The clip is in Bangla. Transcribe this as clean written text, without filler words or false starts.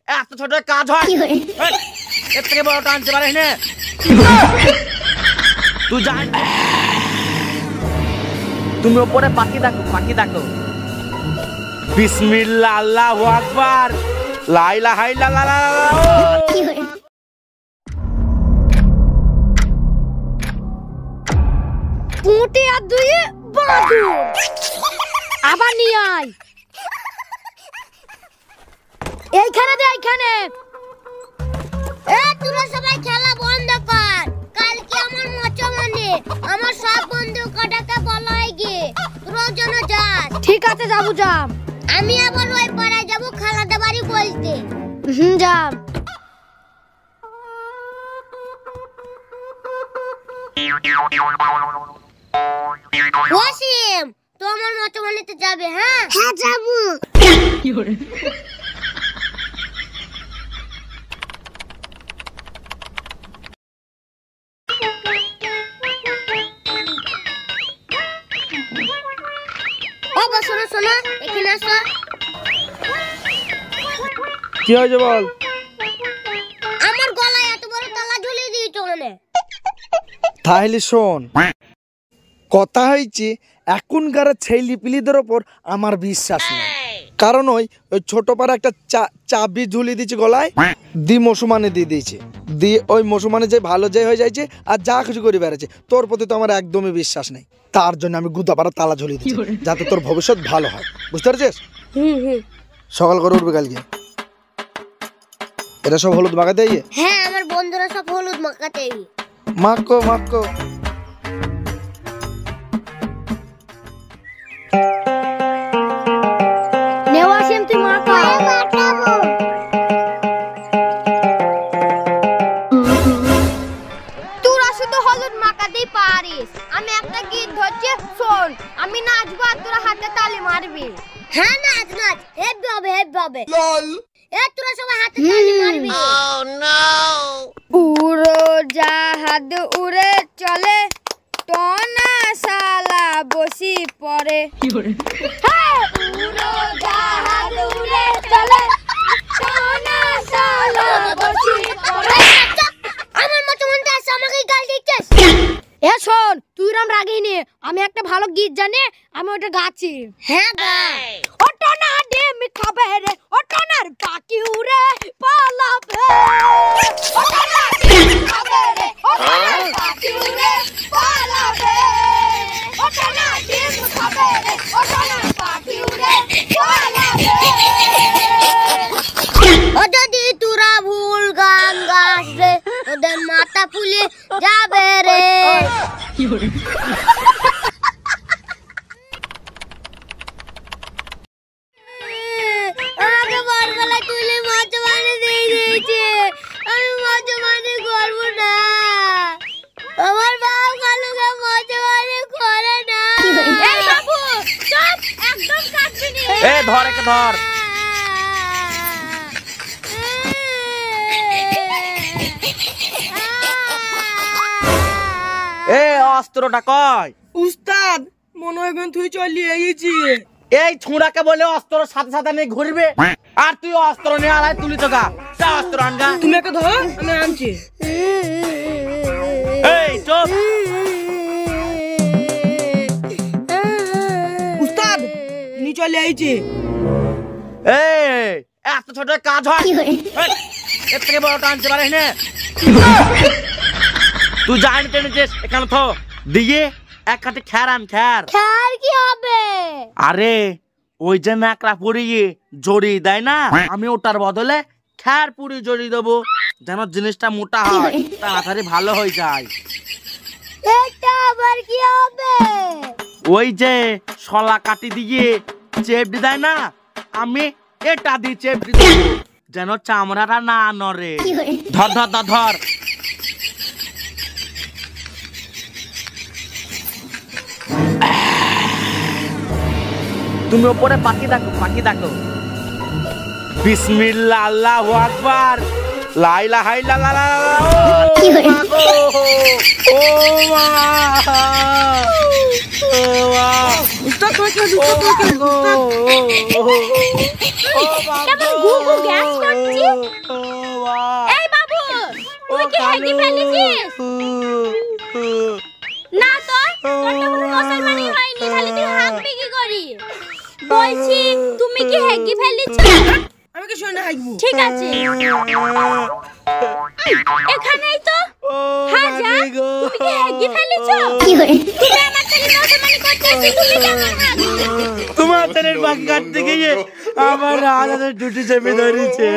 এত ছোট কাজ হয়? এর থেকে বড় টানতে পারিস না তুই জান। তুমি ওপরে পাখি দেখো। বিসমিল্লাহ, আল্লাহু আকবার, লা ইলাহা ইল্লাল্লাহ। পুঁটি আর দুই বাদুর আবার নিয়ে আয় এইখানে। তোরা সবাই খেলা বন্ধ কর। কালকে আমার মচমনে আমার সব বন্ধু কটাকে বলা হয়ে গিয়ে তোরা যেন যাস। ঠিক আছে যাবো যাম। আমি আবার ওই পাড়ায় যাবো খালাদের বাড়ি বলতে। যাম। ওয়াসিম তো আমার মচমনেতে যাবে? হ্যাঁ যাবো। শোনো এখানে আসো। কি হয়েছে বল? আমার গলায় এত বড় তালা ঝুলিয়ে দিয়েছো মানে? তাহলে শোন, কথা হয়েছে এখনকার ছেলে পিলিদের ওপর আমার বিশ্বাস নেই। কারণ ওই ছোট পাড়া একটা চাবি ঝুলিয়ে দিয়েছে গলায়, দি মৌসুমানে দিয়ে দিয়েছে, দিয়ে ওই মৌসুমানে যে ভালো যে হয়ে যাচ্ছে আর যা কিছু করে বেড়াচ্ছে। তোর প্রতি তো আমার একদমই বিশ্বাস নেই, তার জন্য আমি গুদাপাড়া তালা ঝুলিয়ে দিচ্ছি যাতে তোর ভবিষ্যৎ ভালো হয়। বুঝতে পারছিস? সকাল করে উঠবে কালকে। এটা সব হলুদ মাখাতে? হ্যাঁ আমার বন্ধুরা সব হলুদ মাখাতে। মাখো। নেওয়াসিম তুই মাখা। তোরা শুধু হলুদ মাখাতেই পারিস। আমি একটা গীত ধরছি শোন, আমি নাচবো আর তোরা হাতে তালি মারবি। হ্যাঁ নাচ হেব্বি হবে। লল তোরা সবাই হাতে তালি মারবি। উড়ো জাহাজ উড়ে চলে, টনা শালা বসি পড়ে। উড়ো জাহাজ উড়ে চলে, টনা শালা বসি পড়ে। আমার মতো মনটা আছে, আমাকে গাল দিচ্ছিস? এ শোন, তুই রাম রাগিনি, আমি একটা ভালো গীত জানি, আমি ওটা গাচ্ছি। হ্যাঁ গাই। ও টনা ডিম খাবে রে, ও টনার পাখি উড়ে পালাবে। ও টনা ডিম খাবে রে, ও টনার পাখি উড়ে পালাবে। ও টনা ডিম খাবে রে, ও টনার পাখি উড়ে পালাবে। ও যদি তোরা ভুল গান গাস রে, ওদের মাথা ফুলে যাবে রে। আমাকে বরগলায় তুলে মচমানে দিয়ে দিয়েছে। আমি মচমানে করবো না। আমার বাপ কালুকে মচমানে করে না। এই বাবু চুপ, একদম কাটবি না। এ ধর, একে ধর। এ অস্ত্রটা কই? উস্তাদ মনে হয় তুই চলিয়ে গেছি। এই ছুঁড়াকে বলে অস্ত্র সাথে সাথে নিয়ে ঘুরবে, আর তুই অস্ত্র নিয়ে আলাই তুলি তো গা। অস্ত্র আনগা। তুমি একে ধর, আমি আনছি। এই চুপ। উস্তাদ নি চলে আইছি। এই এত ছোট কাজ হয়? এর থেকে বড় টানতে পারিস না? তুই জানি টেনেছিস, এখানে থো দিয়ে এক কাটে খ্যার আন। খ্যার কি হবে? আরে ওই যে ন্যাকড়া পুড়িয়ে জড়িয়ে দেয় না, আমি ওটার বদলে খ্যার পুড়ি জড়িয়ে দেবো, যেন জিনিসটা মোটা হয়, তাড়াতাড়ি ভালো হয়ে যায়। এটা আবার কি হবে? ওই যে শলা কাটি দিয়ে চেপটি দেয় না, আমি এটা দিয়ে চেপটি দেবো যেন চামড়াটা না নড়ে। ধর ধর ধর ধর। তুমি ওপরে পাখি দেখো। বিসমিল্লাহ, আল্লাহু আকবার, লাইলা হাইলা লা লা লা ও মা ও মা উস্তাদ তুই কেন কেমন গু গু গ্যাস করছিস? এই বাবু, তুই কি হেগে ফেলেছিস? না তো, তোর তো কোনো মুসলমানই হয়নি, তাহলে তুই হাঁকবি কি করি? বলছি, তুমি কি হেগে ফেলেছ? আমি কি শুনে হাইবো? ঠিক আছে। এখানেই তো। হ্যাঁ যা, তুমি কি হেগে ফেলেছ? তুমি আমার সাথে মুসলমানি করতেছিস, তুমি কেমন হাঁকবি? তোমার তেরের বাকি কাটতে গিয়ে আমার হাতে দুটি চেপে ধরেছে।